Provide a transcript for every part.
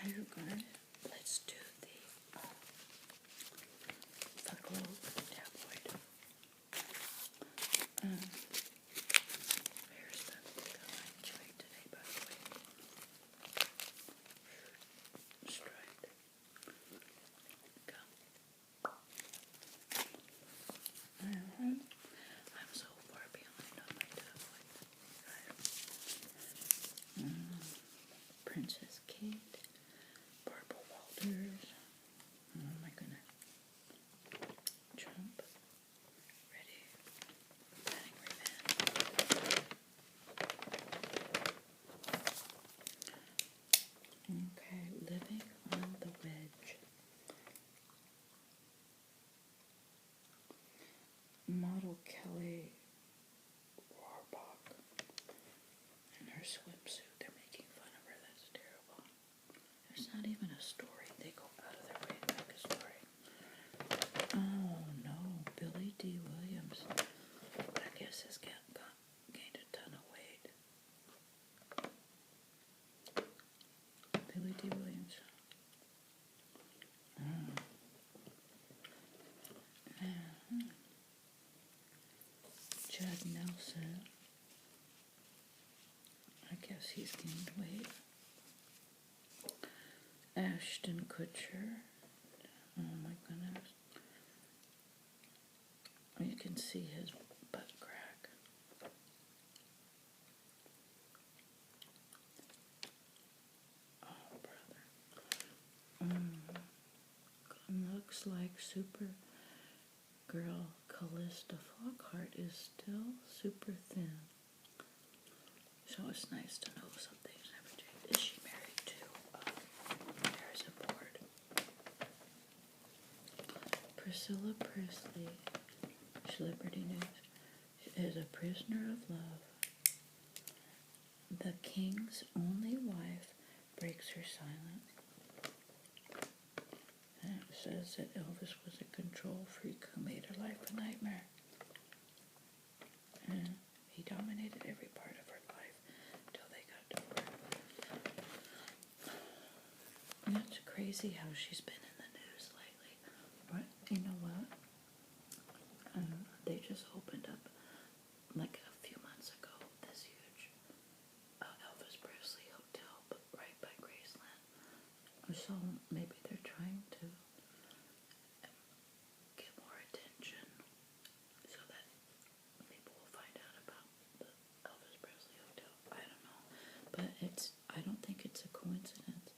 are you going? Let's do the Globe tabloid. Here's the line straight today, by the way. Straight. Go. I'm so far behind on my tabloid. Princess Kate, Barbara Walters. Oh my goodness. Trump. Ready. Planning revenge. Okay, living on the wedge. Model Kelly Rohrbach in her swimsuit. They're making fun of her. That's terrible. There's not even a story. They go out of their way to make a story. Oh no, Billy D. Williams. I guess has gained a ton of weight. Billy D. Williams. Judd Nelson. I guess he's gained weight. Ashton Kutcher. Oh my goodness. You can see his butt crack. Oh, brother. Looks like Supergirl Callista Flockhart is still super thin. So it's nice to know something's never changed. Is she married to Harrison Ford? Priscilla Presley, Celebrity News, is a prisoner of love. The king's only wife breaks her silence. And it says that Elvis was a control freak who made her life a nightmare. And he dominated every part of her life until they got divorced. And it's crazy how she's been in the news lately. But you know what? They just opened up, like a few months ago, this huge Elvis Presley hotel, but right by Graceland. So maybe they're trying to get more attention so that people will find out about the Elvis Presley hotel. I don't know, but I don't think it's a coincidence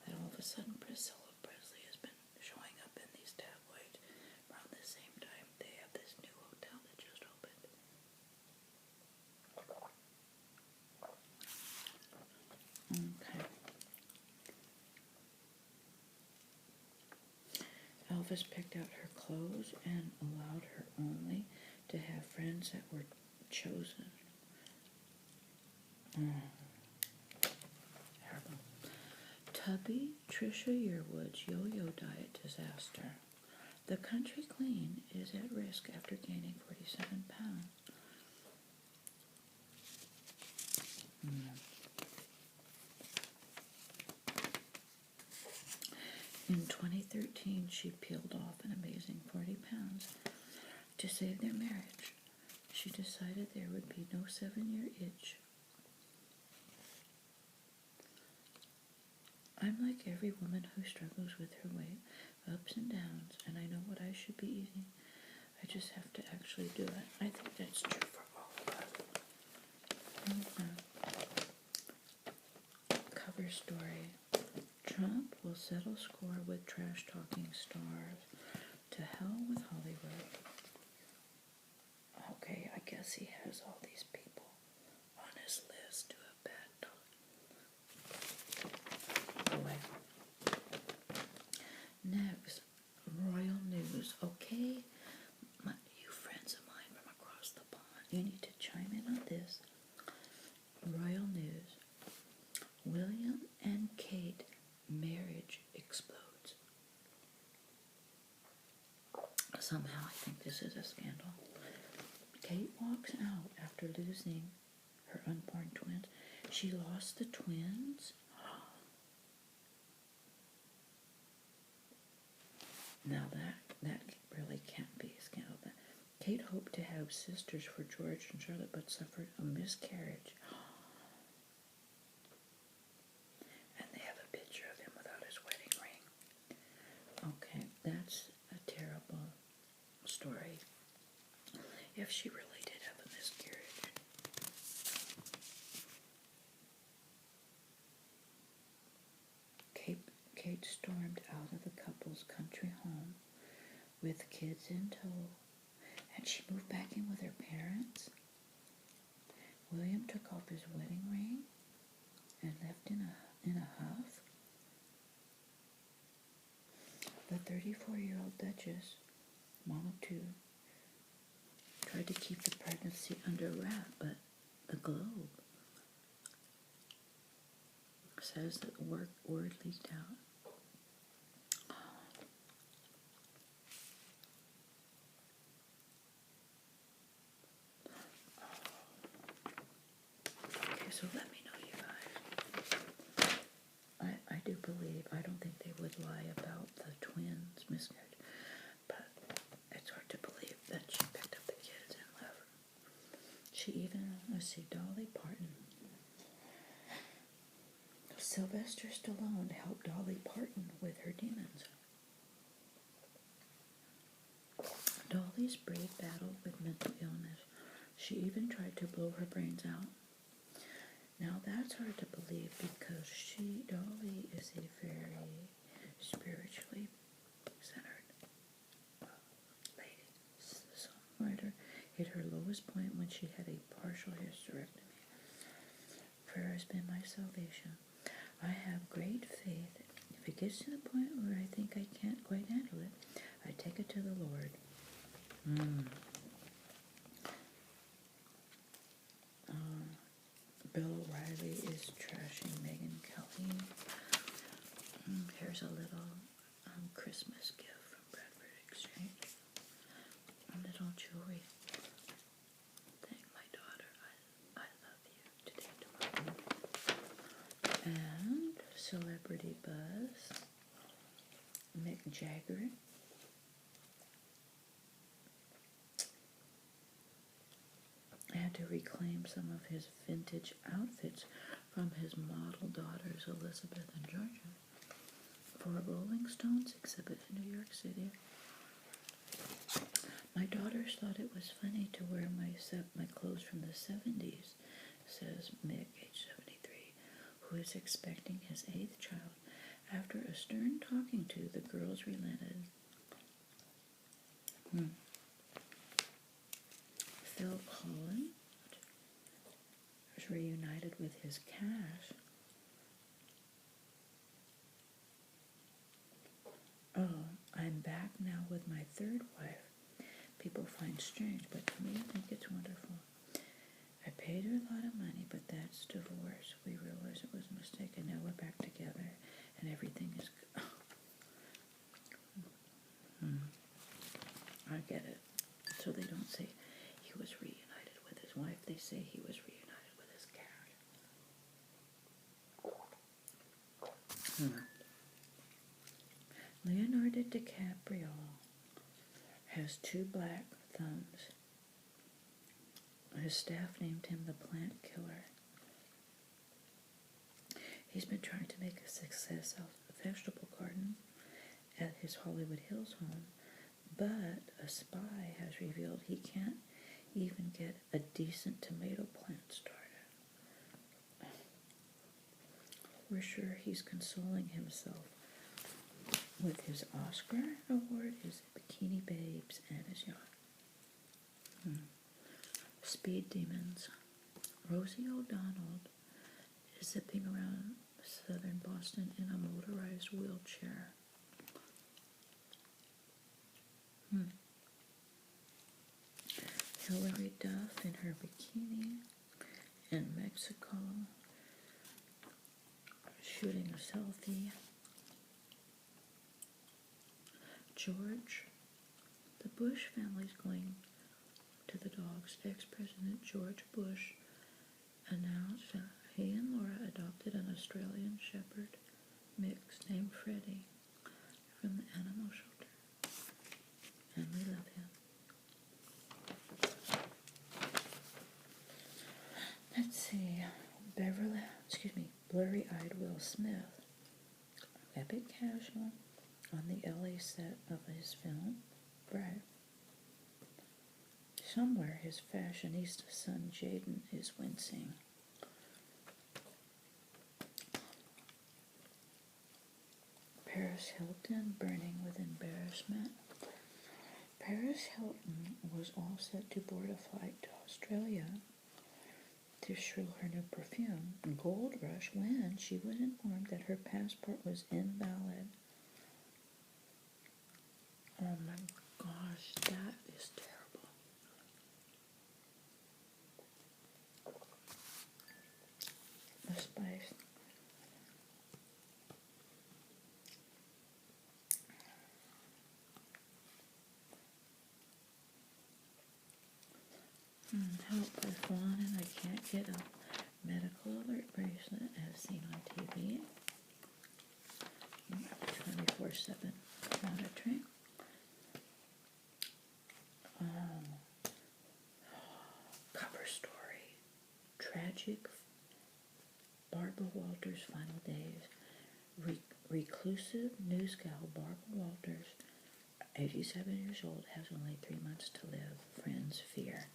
that all of a sudden Priscilla Presley has been showing up in these tabloids around the same time they have this new hotel that just opened. Okay. Elvis picked out her clothes and allowed her only to have friends that were chosen. Terrible. Tubby Trisha Yearwood's yo-yo diet disaster. The country queen is at risk after gaining 47 pounds. In 2013, she peeled off an amazing 40 pounds to save their marriage. She decided there would be no 7-year itch. I'm like every woman who struggles with her weight, ups and downs, and I know what I should be eating. I just have to actually do it. I think that's true for all of us. Cover story. Trump will settle score with trash-talking stars. To hell with Hollywood. Okay, I guess he has all these people on his list to have bad talk. Anyway. Next, royal news. Okay, you friends of mine from across the pond, you need to chime in on this. Royal news. William and Kate marriage explodes. Somehow I think this is a scandal. Kate walks out after losing her unborn twins. She lost the twins? Now that really can't be a scandal. Kate hoped to have sisters for George and Charlotte, but suffered a miscarriage. And they have a picture of him without his wedding ring. Okay, that's a terrible story. If she really did have a miscarriage. Kate stormed out of the couple's country home with kids in tow, and she moved back in with her parents. William took off his wedding ring and left in a huff. The 34-year-old Duchess, mom of two, tried to keep the pregnancy under wrap, but the Globe says that word leaked out. Okay, so let me know, you guys. I do believe, I don't think they would lie about the twins' miscarriage, but it's hard to believe that she picked up the kids and left. She even, let's see, Dolly Parton. Sylvester Stallone helped Dolly Parton with her demons. Dolly's brave battle with mental illness. She even tried to blow her brains out. Now that's hard to believe because Dolly is a very spiritually centered lady. The songwriter hit her lowest point when she had a partial hysterectomy. Prayer has been my salvation. I have great faith. If it gets to the point where I think I can't quite handle it, I take it to the Lord. Bill O'Reilly is trashing Megyn Kelly. Here's a little Christmas gift from Bradford Exchange. A little jewelry. Thank my daughter. I love you today, tomorrow. And celebrity buzz. Mick Jagger. Had to reclaim some of his vintage outfits from his model daughters, Elizabeth and Georgia, for a Rolling Stones exhibit in New York City. My daughters thought it was funny to wear my clothes from the 70s, says Mick, age 73, who is expecting his 8th child. After a stern talking to, the girls relented. Phil Collins was reunited with his cash. Oh, I'm back now with my 3rd wife. People find strange, but to me I think it's wonderful. I paid her a lot of money, but that's divorce. We realized it was a mistake, and now we're back together, and everything is good. I get it. So they don't say he was reunited with his wife. They say he was reunited with his cat. Leonardo DiCaprio has 2 black thumbs. His staff named him the plant killer. He's been trying to make a success out of the vegetable garden at his Hollywood Hills home, but a spy has revealed he can't even get a decent tomato plant started. We're sure he's consoling himself with his Oscar award, his Bikini Babes, and his yacht. Speed demons. Rosie O'Donnell is zipping around southern Boston in a motorized wheelchair. Hillary Duff in her bikini in Mexico, shooting a selfie. George, the Bush family's going to the dogs. Ex-President George Bush announced that he and Laura adopted an Australian Shepherd mix named Freddie from the animal shelter. eyed Will Smith, epic casual, on the LA set of his film, Bride. Somewhere his fashionista son Jaden is wincing. Paris Hilton burning with embarrassment. Paris Hilton was all set to board a flight to Australia to shrill her new perfume, Gold Rush, when she was informed that her passport was invalid. Oh my gosh, that is terrible. The spice. Help, I've fallen and I can't get up. Medical alert bracelet as seen on TV. 24/7 monitoring. Cover story. Tragic Barbara Walters' final days. Reclusive news gal Barbara Walters, 87 years old, has only 3 months to live. Friends fear.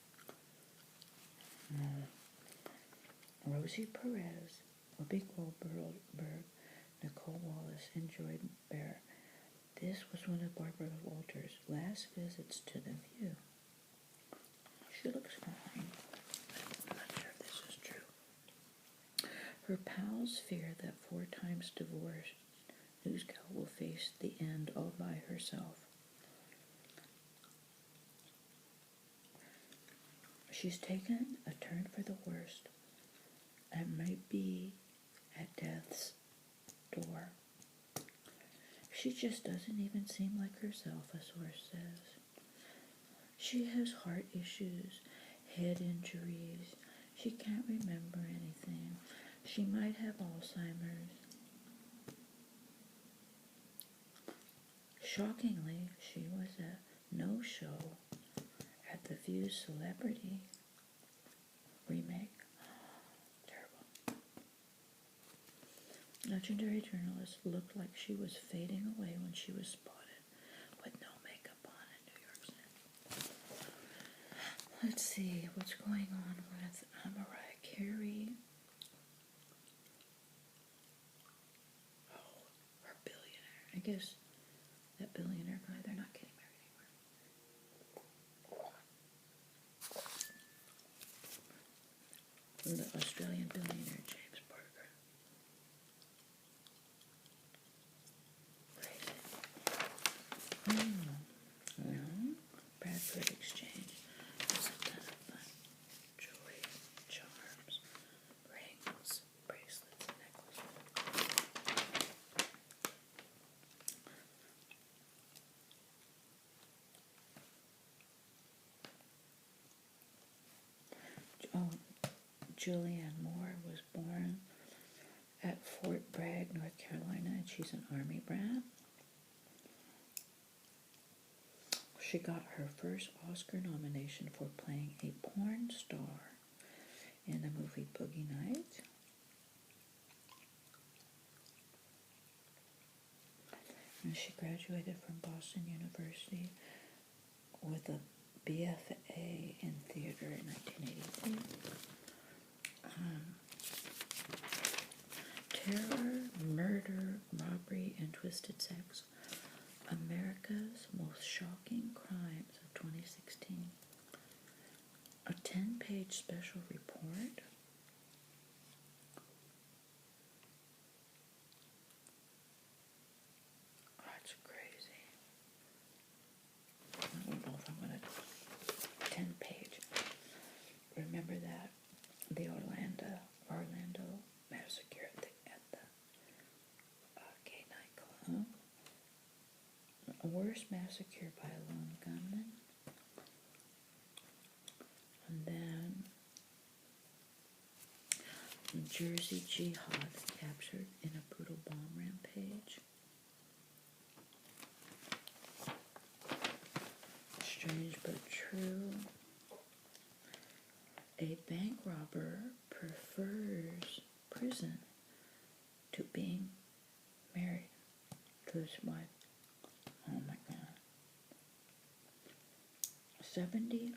Rosie Perez, Whoopi Goldberg, Nicole Wallace, and Jordan Bear. This was one of Barbara Walters' last visits to The View. She looks fine. I'm not sure if this is true. Her pals fear that 4 times divorced newsgal will face the end all by herself. She's taken a turn for the worst and might be at death's door. She just doesn't even seem like herself, a source says. She has heart issues, head injuries. She can't remember anything. She might have Alzheimer's. Shockingly, she was a no-show at The View's Celebrity remake. Terrible. Legendary journalist looked like she was fading away when she was spotted with no makeup on in New York City. Let's see what's going on with Mariah Carey. Oh, her billionaire. I guess that billionaire guy, they're not getting married anymore. The Australian billionaire James Parker. Crazy. No. Bradford Exchange. That's a ton of fun. Jewelry, charms, rings, bracelets, and necklaces. Oh, Julianne Moore was born at Fort Bragg, North Carolina, and she's an Army brat. She got her first Oscar nomination for playing a porn star in the movie Boogie Nights. And she graduated from Boston University with a BFA in theater in 1983. Terror, Murder, Robbery, and Twisted Sex. America's Most Shocking Crimes of 2016. A 10-page special report. That's crazy. I don't know if I'm going to 10-page. Remember that? The Orlando massacre at the gay nightclub. A worst massacre by a lone gunman. And then Jersey Jihad captured in a brutal bomb rampage. Strange but true. A bank robber prefers prison to being married to his wife. Oh my God. 70,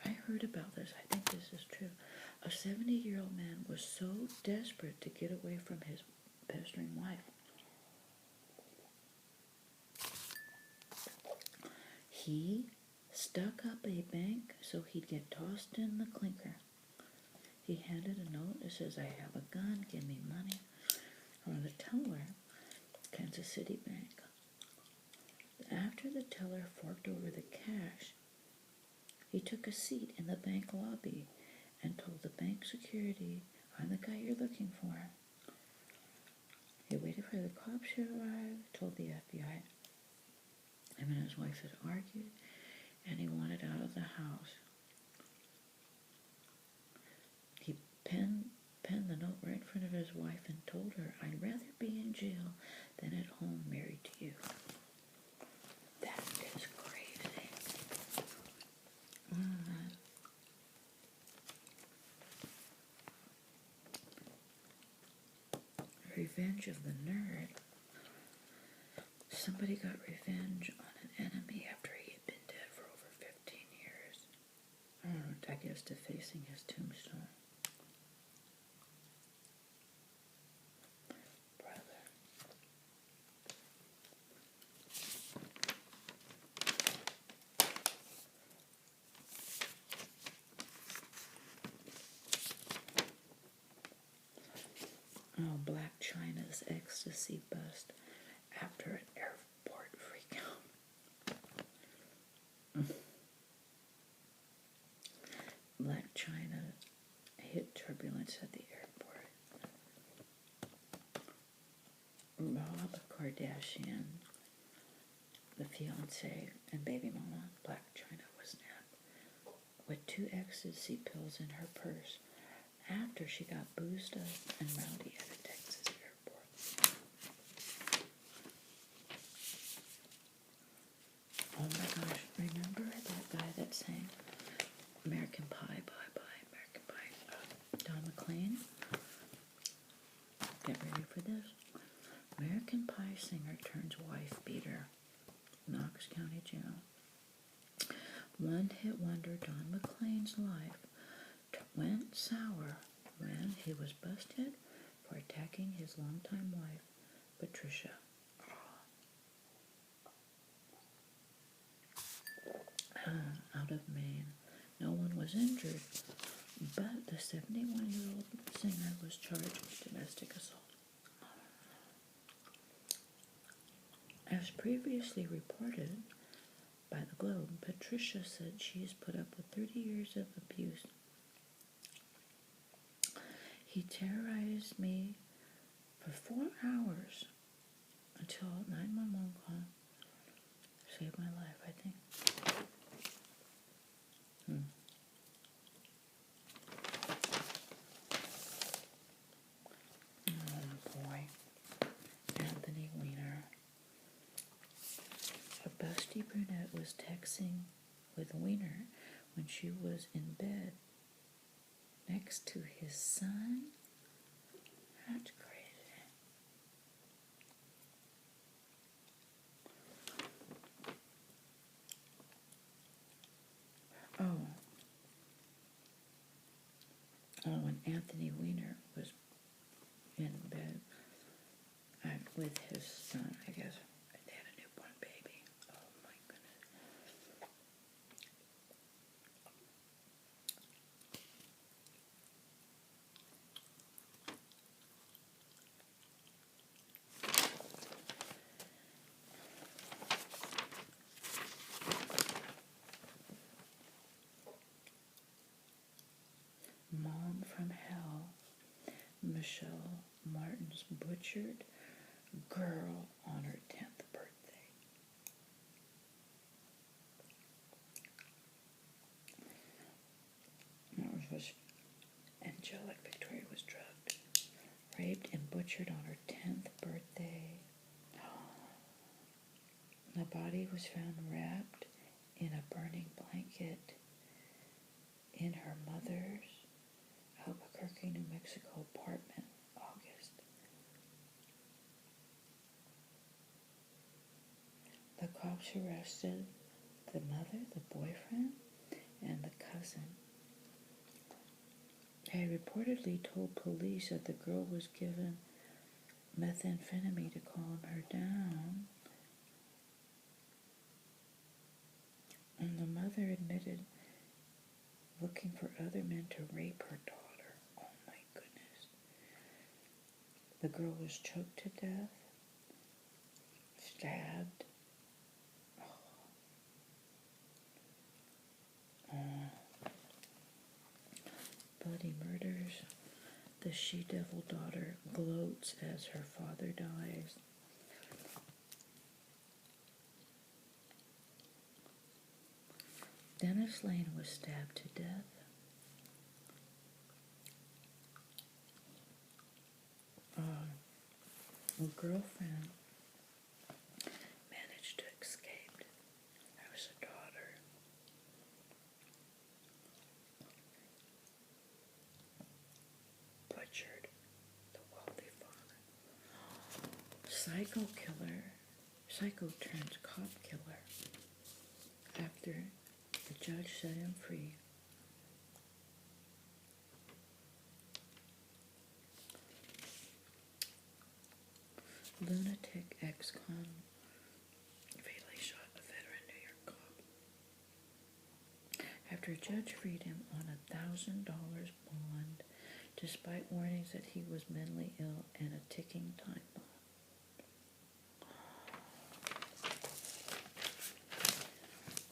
I heard about this, I think this is true. A 70-year-old man was so desperate to get away from his pestering wife. He stuck up a bank so he'd get tossed in the clinker. He handed a note that says, "I have a gun, give me money," on the teller, Kansas City Bank. After the teller forked over the cash, he took a seat in the bank lobby and told the bank security, "I'm the guy you're looking for." He waited for the cops to arrive, told the FBI him and his wife had argued, and he wanted out of the house. He penned the note right in front of his wife and told her, "I'd rather be in jail than at home married to you." That is crazy. Revenge of the nerd. Somebody got revenge on an enemy after he had been dead for over 15 years. I guess defacing his tombstone. Brother. Oh, Black China's ecstasy bust after an airport freakout. Black China hit turbulence at the airport. Rob Kardashian, the fiance and baby mama, Black China, was nabbed with 2 ecstasy pills in her purse after she got boozed up and rowdy at a Texas airport. Oh my gosh, remember that guy that sang American Pie, bye bye, American Pie? Don McLean? Get ready for this. American Pie singer turns wife beater, Knox County Jail. One-hit wonder Don McLean's life went sour when he was busted for attacking his longtime wife, Patricia. Out of Maine. No one was injured, but the 71-year-old singer was charged with domestic assault. As previously reported by the Globe, Patricia said she has put up with 30 years of abuse. "He terrorized me for 4 hours until 911 call. Saved my life, I think." Oh boy. Anthony Weiner. A busty brunette was texting with Weiner when she was in bed next to his son? That's crazy. When Anthony Weiner was in bed with his son, I guess they had a newborn baby. Oh my goodness. Mom from Hell, Michelle Martin's butchered girl on her 10th birthday. Angelic Victoria was drugged, raped, and butchered on her 10th birthday. The body was found wrapped in a burning blanket in her mother's Albuquerque, New Mexico apartment, August Cops arrested the mother, the boyfriend, and the cousin. They had reportedly told police that the girl was given methamphetamine to calm her down, and the mother admitted looking for other men to rape her daughter. Oh my goodness. The girl was choked to death, stabbed. Bloody murders. The she-devil daughter gloats as her father dies. Dennis Lane was stabbed to death. A girlfriend managed to escape. There was a daughter. Butchered the wealthy father. Psycho turns cop killer after the judge set him free. Lunatic ex-con fatally shot a veteran New York cop. After a judge freed him on $1,000 bond, despite warnings that he was mentally ill and a ticking time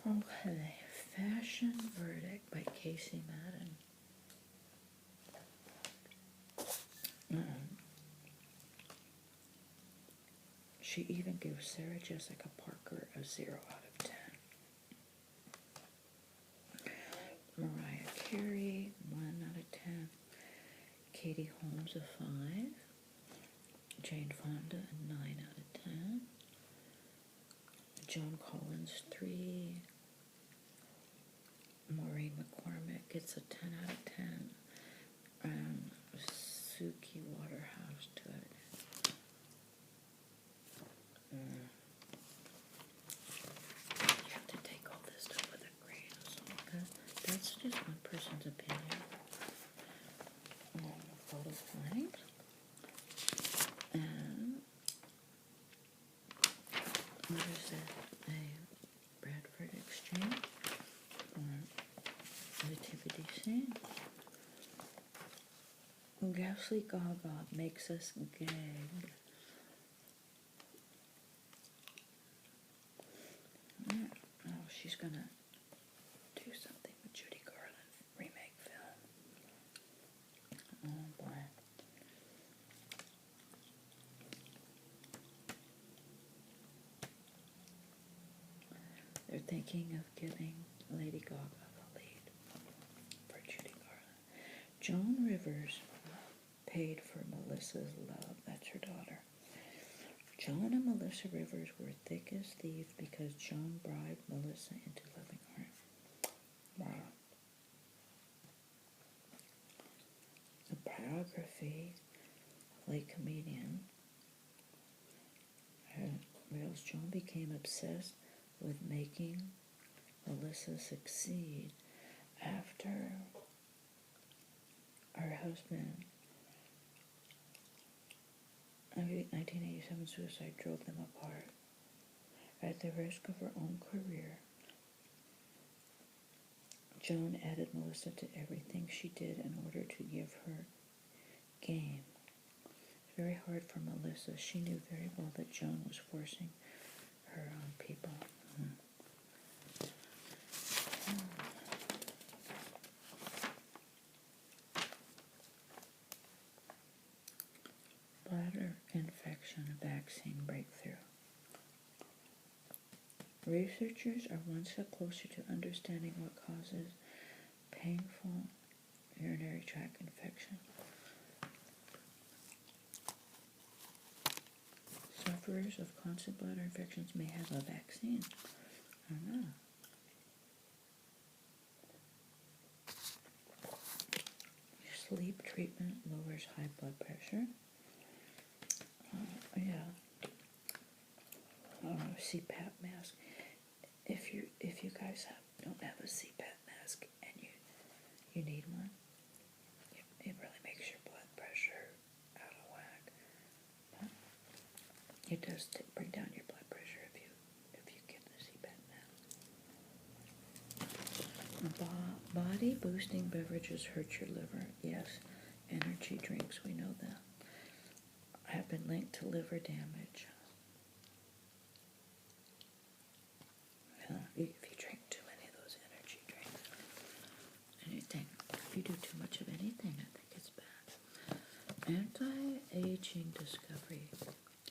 bomb. Okay, Fashion Verdict by Casey Madden. She even gives Sarah Jessica Parker a 0 out of 10. Mariah Carey, 1 out of 10. Katie Holmes, a 5. Jane Fonda, a 9 out of 10. Joan Collins, 3. Maureen McCormick gets a 10 out of 10. And Suki Waterhouse, 2 out of 10. You have to take all this stuff with a grain of salt, because that's just one person's opinion. Photo flags. And what is it? A Bradford Exchange or nativity scene. Ghastly Gaga makes us gag. Oh, she's gonna do something with Judy Garland remake film. Oh boy. They're thinking of giving Lady Gaga the lead for Judy Garland. Joan Rivers paid for Melissa's love. That's her daughter. Joan and Melissa Rivers were thick as thieves because Joan bribed Melissa into loving her. Wow. A biography of late comedian reveals Joan became obsessed with making Melissa succeed after her husband, in 1987 suicide, drove them apart. At the risk of her own career, Joan added Melissa to everything she did in order to give her game. It's very hard for Melissa. She knew very well that Joan was forcing her on people. Bladder infection vaccine breakthrough. Researchers are one step closer to understanding what causes painful urinary tract infection. Sufferers of constant bladder infections may have a vaccine. I don't know. Sleep treatment lowers high blood pressure. CPAP mask you guys don't have a CPAP mask and you need one, it really makes your blood pressure out of whack. But it does bring down your blood pressure if you get the CPAP mask. Body boosting beverages hurt your liver. Yes, energy drinks, we know that, have been linked to liver damage. If you drink too many of those energy drinks, if you do too much of anything, I think it's bad. Anti-aging discovery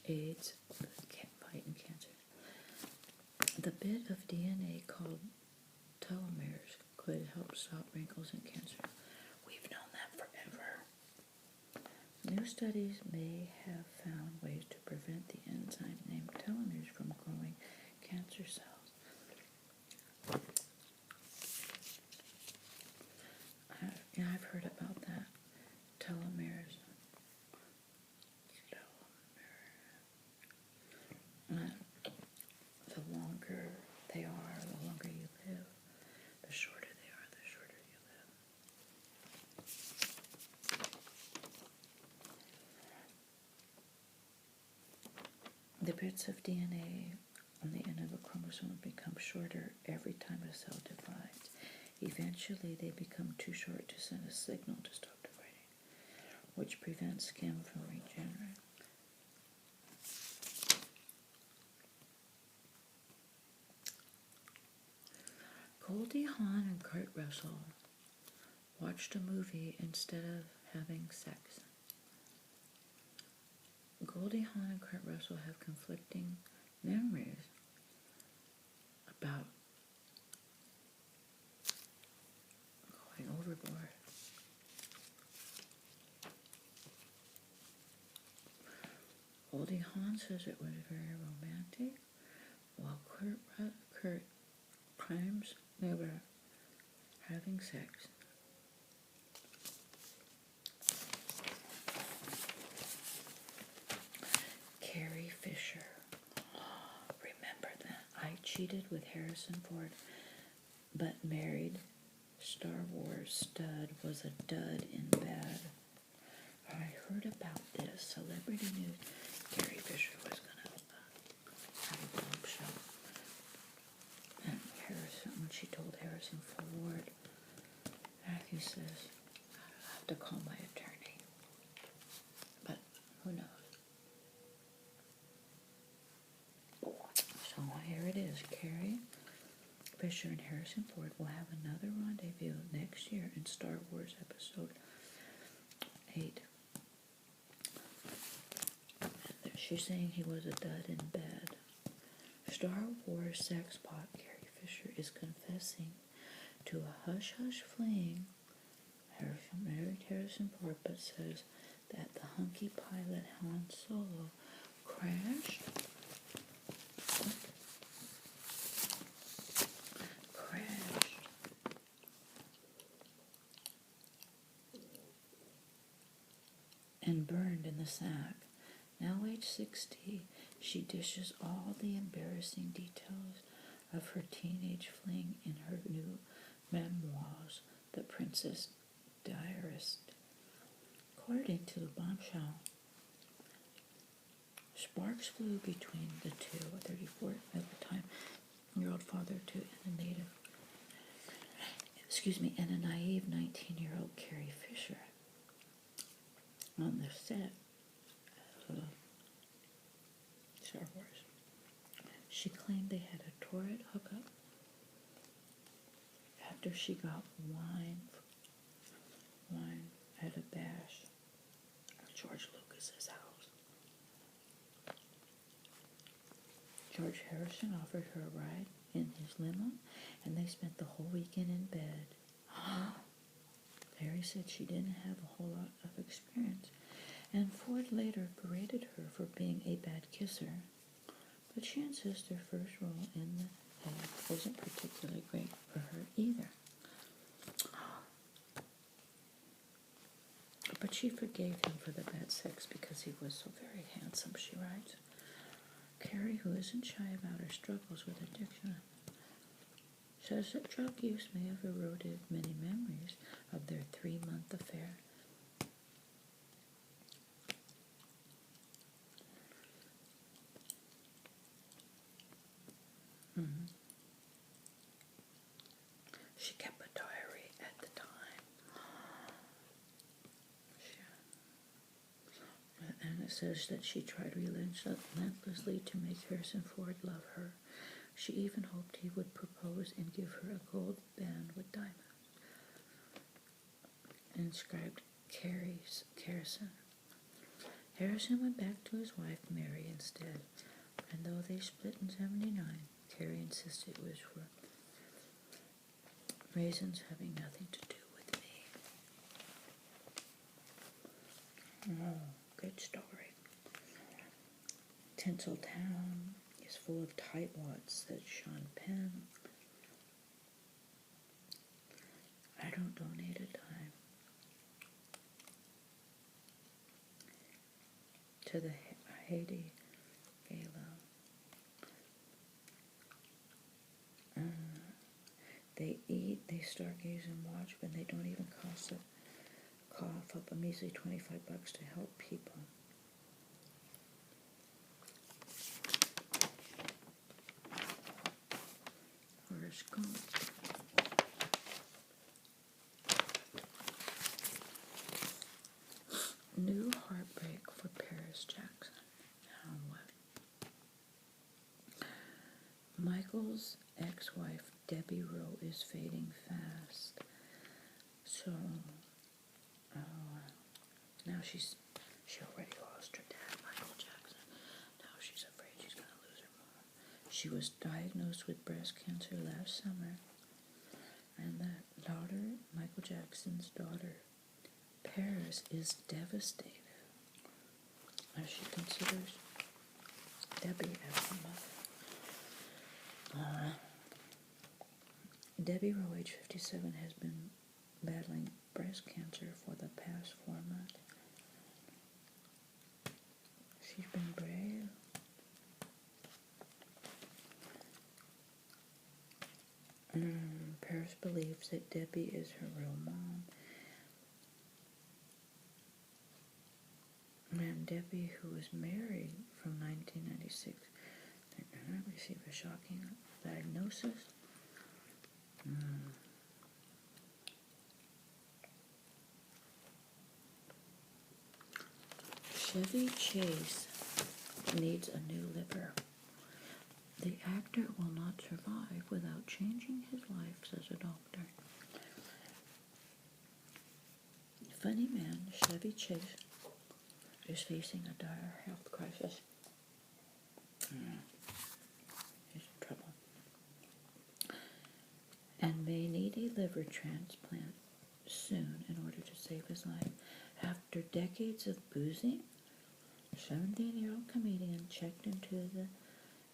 aids fighting cancer. The bit of DNA called telomeres could help stop wrinkles and cancer. We've known that forever. New studies may have found ways to prevent the enzyme named telomeres from growing cancer cells. I've heard about that. Telomeres. The longer they are, the longer you live. The shorter they are, the shorter you live. The bits of DNA on the end of a chromosome become shorter every time a cell divides. Eventually, they become too short to send a signal to stop dividing, which prevents skin from regenerating. Goldie Hawn and Kurt Russell watched a movie instead of having sex. Goldie Hawn and Kurt Russell have conflicting memories about going overboard. Goldie Hawn says it was very romantic, while Kurt claims they were having sex. Carrie Fisher. Remember that? I cheated with Harrison Ford, but married Star Wars stud was a dud in bed. I heard about this. Celebrity news. Carrie Fisher was going to have a bombshell. And when she told Harrison Ford, he says, I have to call my attorney. But who knows? So here it is. Carrie Fisher and Harrison Ford will have another rendezvous next year in Star Wars Episode 8. She's saying he was a dud in bed. Star Wars sex pot Carrie Fisher is confessing to a hush-hush fling. Married Harrison Ford, but says that the hunky pilot Han Solo crashed and burned in the sack. Now age 60, she dishes all the embarrassing details of her teenage fling in her new memoirs, The Princess Diarist. According to the bombshell, sparks flew between the two, a 34 at the time year-old father to and a naive 19-year-old Carrie Fisher on the set of Star Wars. She claimed they had a torrid hookup after she got wine at a bash at George Lucas's house. George Harrison offered her a ride in his limo, and they spent the whole weekend in bed. Harry said she didn't have a whole lot of experience, and Ford later berated her for being a bad kisser. But she insists her first role in the head wasn't particularly great for her either. But she forgave him for the bad sex because he was so very handsome, she writes. Carrie, who isn't shy about her struggles with addiction, says that drug use may have eroded many memories of their 3-month affair. She kept a diary at the time. And it says that she tried relentlessly to make Harrison Ford love her. She even hoped he would propose and give her a gold band with diamonds inscribed Harrison. Harrison went back to his wife Mary instead, and though they split in 1979, Carrie insisted it was for reasons having nothing to do with me. Oh, good story. Tinseltown is full of tightwads, said Sean Penn. I don't donate a dime to the Haiti Gala. They eat, they stargaze and watch, but they don't even cough up a measly $25 to help people. Horoscope. New heartbreak for Paris Jackson. Now what? Michael's ex-wife Debbie Rowe is fading fast. So, now she already lost her dad, Michael Jackson. Now she's afraid she's going to lose her mom. She was diagnosed with breast cancer last summer, and that daughter, Michael Jackson's daughter, Paris, is devastated as she considers Debbie as her mother. Debbie Rowe, age 57, has been battling breast cancer for the past 4 months. She's been brave. Paris believes that Debbie is her real mom. And Debbie, who was married from 1996, did not receive a shocking diagnosis. Chevy Chase needs a new liver. The actor will not survive without changing his life, says a doctor. Funny man Chevy Chase is facing a dire health crisis. He's in trouble. And may need a liver transplant soon in order to save his life. After decades of boozing, a 17-year-old comedian checked into the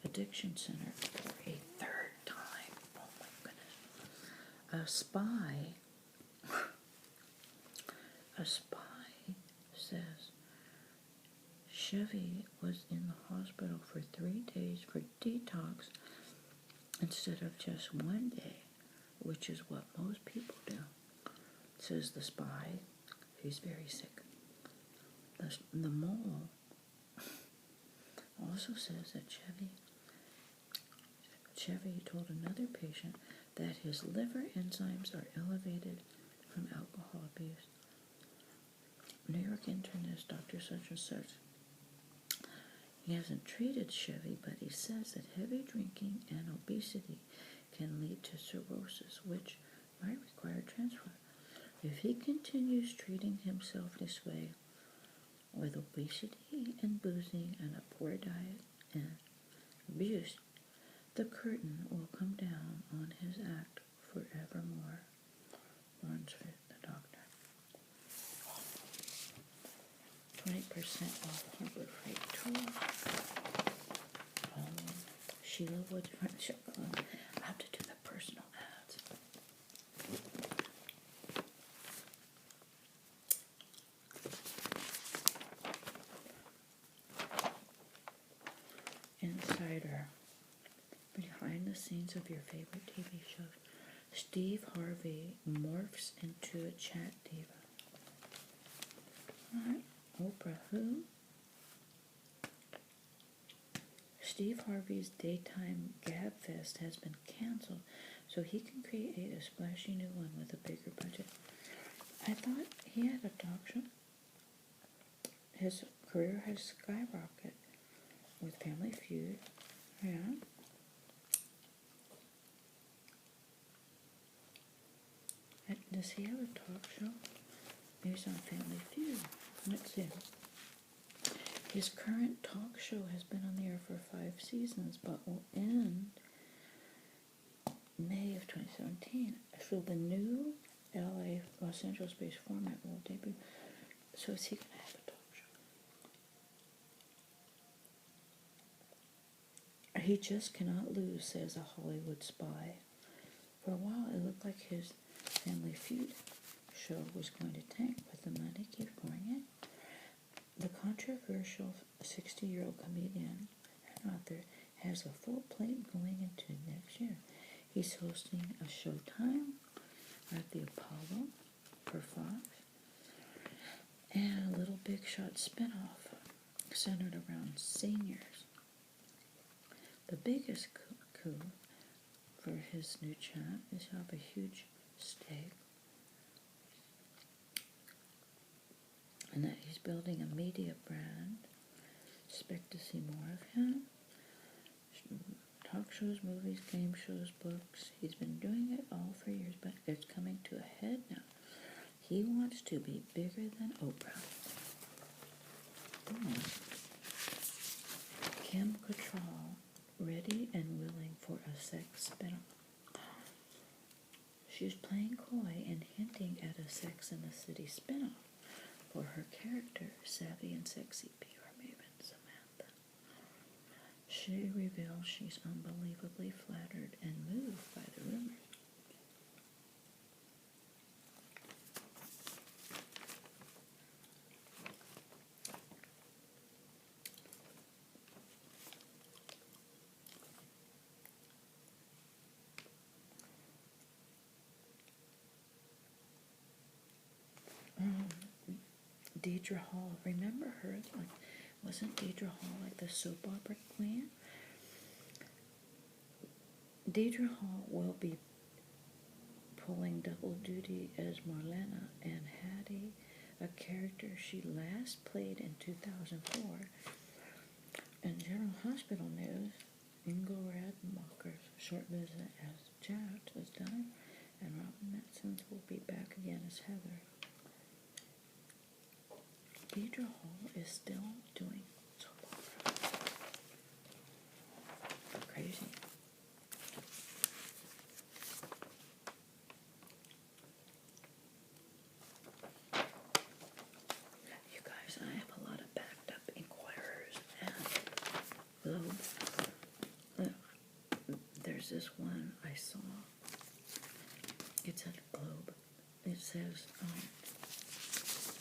addiction center for a 3rd time. Oh my goodness. A spy says Chevy was in the hospital for 3 days for detox instead of just 1 day, which is what most people do. Says the spy, he's very sick. The mole also says that Chevy told another patient that his liver enzymes are elevated from alcohol abuse. New York internist Dr. Such and Such. He hasn't treated Chevy, but he says that heavy drinking and obesity can lead to cirrhosis, which might require transplant. If he continues treating himself this way, with obesity and boozing and a poor diet and abuse, the curtain will come down on his act forevermore, warns the doctor. 20% off Harbor Freight tour. Sheila Woods Friendship Club. I have to do the personal ads. Insider. Behind the scenes of your favorite TV shows. Steve Harvey morphs into a chat diva. Alright, Oprah who? Steve Harvey's daytime gabfest has been canceled, so he can create a splashy new one with a bigger budget. I thought he had a talk show. His career has skyrocketed with Family Feud. Yeah. Does he have a talk show? He's on Family Feud. Let's see. His current talk show has been on the air for 5 seasons, but will end May of 2017. So the new LA, Los Angeles-based format will debut. So is he going to have a talk show? He just cannot lose, says a Hollywood spy. For a while, it looked like his Family Feud show was going to tank, but the money keeps pouring in. The controversial 60-year-old comedian and author has a full plate going into next year. He's hosting a Showtime at the Apollo for Fox and a Little Big Shot spinoff centered around seniors. The biggest coup for his new chat is to have a huge stake and that he's building a media brand. Expect to see more of him. Talk shows, movies, game shows, books. He's been doing it all for years, but it's coming to a head now. He wants to be bigger than Oprah. Kim Cattrall, ready and willing for a sex spinoff. She's playing coy and hinting at a Sex and the City spinoff for her character, savvy and sexy PR maven Samantha. She reveals she's unbelievably flattered and moved by the rumors. Deidre Hall, remember her? Like, wasn't Deidre Hall like the soap opera queen? Deidre Hall will be pulling double duty as Marlena and Hattie, a character she last played in 2004. In General Hospital news, Ingo Rademacher's short visit as Jack is done, and Robin Matsons will be back again as Heather. Deidre Hall is still doing soap opera. Crazy. You guys, I have a lot of backed up Inquirers and Globe. There's this one I saw. It's at Globe. It says,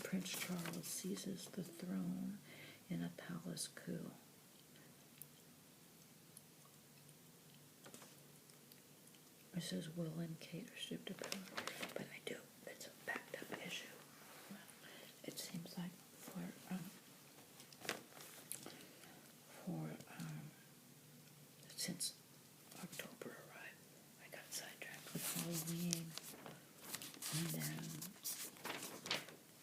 Prince Charles seizes the throne in a palace coup. It says Will and Kate are stripped of power, but it's a backed up issue. It seems like since October arrived, I got sidetracked with Halloween, and then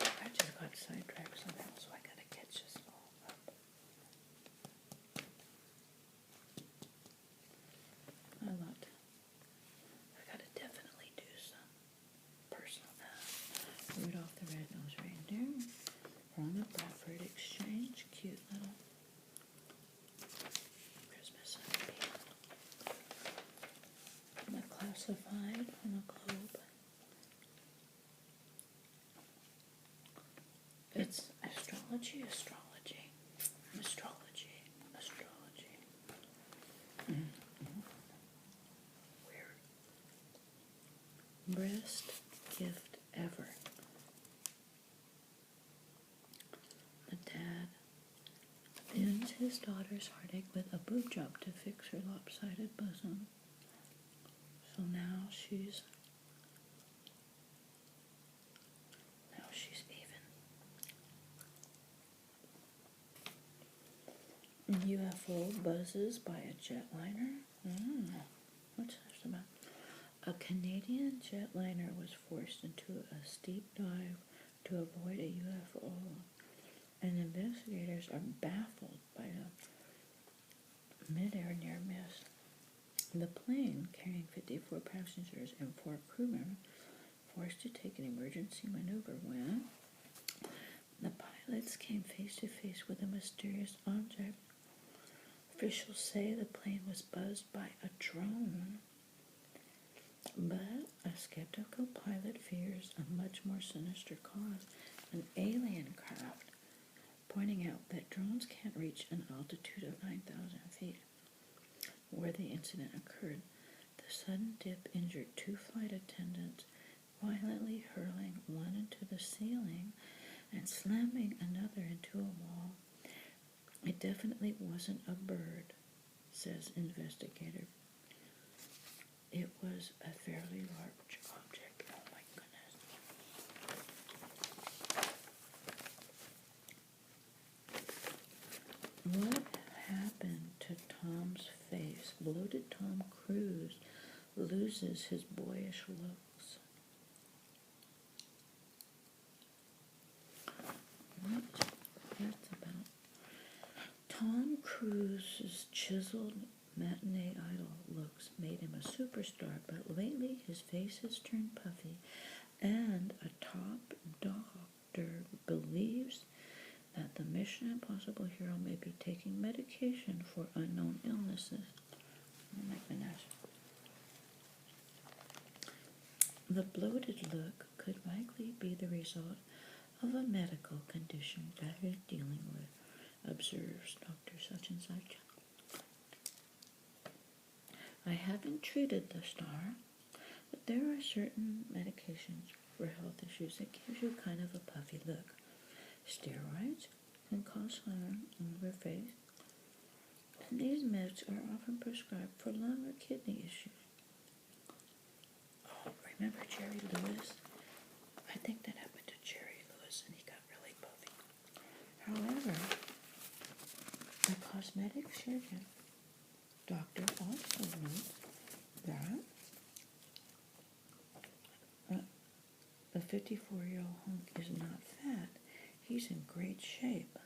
I just got sidetracked somehow, so I gotta catch this all up. I gotta definitely do some personal Rudolph the Red-Nosed Reindeer from the Bradford Exchange. Cute little Christmas centipede. The Classified on the Globe. It's astrology. Weird. Best gift ever. The dad ends his daughter's heartache with a boob job to fix her lopsided bosom. So now she's even. UFO buzzes by a jetliner. What's this about? A Canadian jetliner was forced into a steep dive to avoid a UFO, and investigators are baffled by a mid-air near miss. The plane, carrying 54 passengers and 4 crewmen, forced to take an emergency maneuver when the pilots came face to face with a mysterious object. Officials say the plane was buzzed by a drone, but a skeptical pilot fears a much more sinister cause, an alien craft, pointing out that drones can't reach an altitude of 9,000 feet. Where the incident occurred, the sudden dip injured 2 flight attendants, violently hurling one into the ceiling and slamming another into a wall. It definitely wasn't a bird, says investigator. It was a fairly large object. Oh my goodness. What happened to Tom's face? Bloated Tom Cruise loses his boyish looks. What's that about? Tom Cruise's chiseled matinee idol looks made him a superstar, but lately his face has turned puffy, and a top doctor believes that the Mission Impossible hero may be taking medication for unknown illnesses. Oh my goodness. The bloated look could likely be the result of a medical condition that he's dealing with, observes Dr. Such and Such. I haven't treated the star, but there are certain medications for health issues that gives you kind of a puffy look. Steroids can cause harm on your face, and these meds are often prescribed for lung or kidney issues. Oh, remember Jerry Lewis? I think that happened to Jerry Lewis, and he got really puffy. However, the cosmetic surgeon doctor also notes that the 54-year-old hunk is not fat. He's in great shape.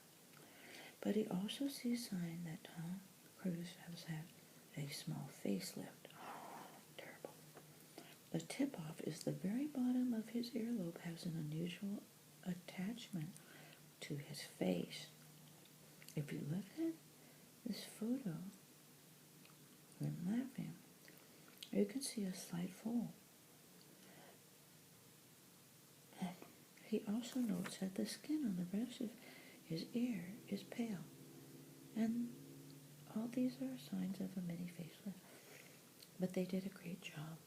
But he also sees signs that Tom Cruise has had a small facelift. Oh, terrible. The tip-off is the very bottom of his earlobe has an unusual attachment to his face. If you look at this photo, when laughing, you can see a slight fold. He also notes that the skin on the rest of his ear is pale, and all these are signs of a mini facelift. But they did a great job.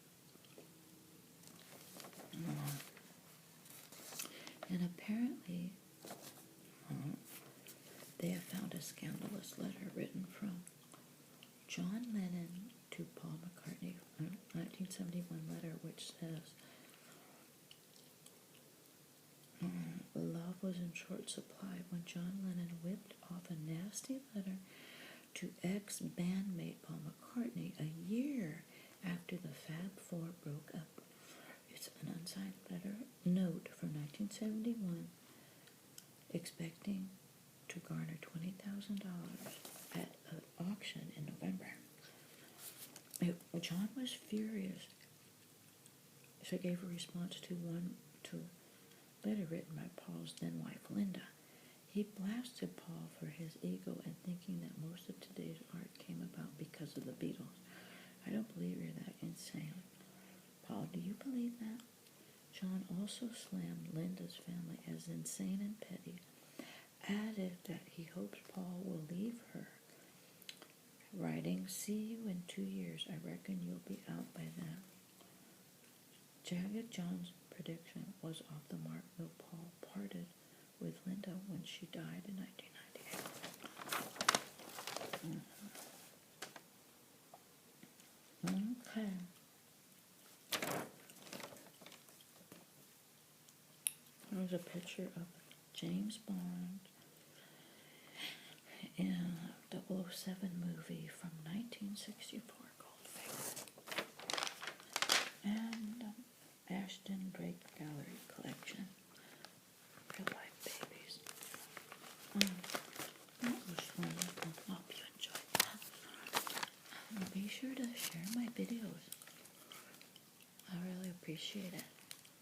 And apparently, they have found a scandalous letter written from John Lennon to Paul McCartney, a 1971 letter which says, love was in short supply when John Lennon whipped off a nasty letter to ex-bandmate Paul McCartney a year after the Fab Four broke up. It's an unsigned letter note from 1971 expecting to garner $20,000 at an auction in November. John was furious, so he gave a response to a letter written by Paul's then-wife, Linda. He blasted Paul for his ego and thinking that most of today's art came about because of the Beatles. I don't believe you're that insane. Paul, do you believe that? John also slammed Linda's family as insane and petty, added that he hopes Paul will leave her, writing, see you in 2 years. I reckon you'll be out by then. Jagged John's prediction was off the mark, though Paul parted with Linda when she died in 1998. Okay. a picture of James Bond in a 007 movie from 1964 called Fake. And Ashton Drake Gallery Collection. Real life babies. That was fun. I hope you enjoyed that. Be sure to share my videos. I really appreciate it.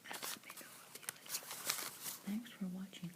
And let me know if you enjoyed it. Thanks for watching.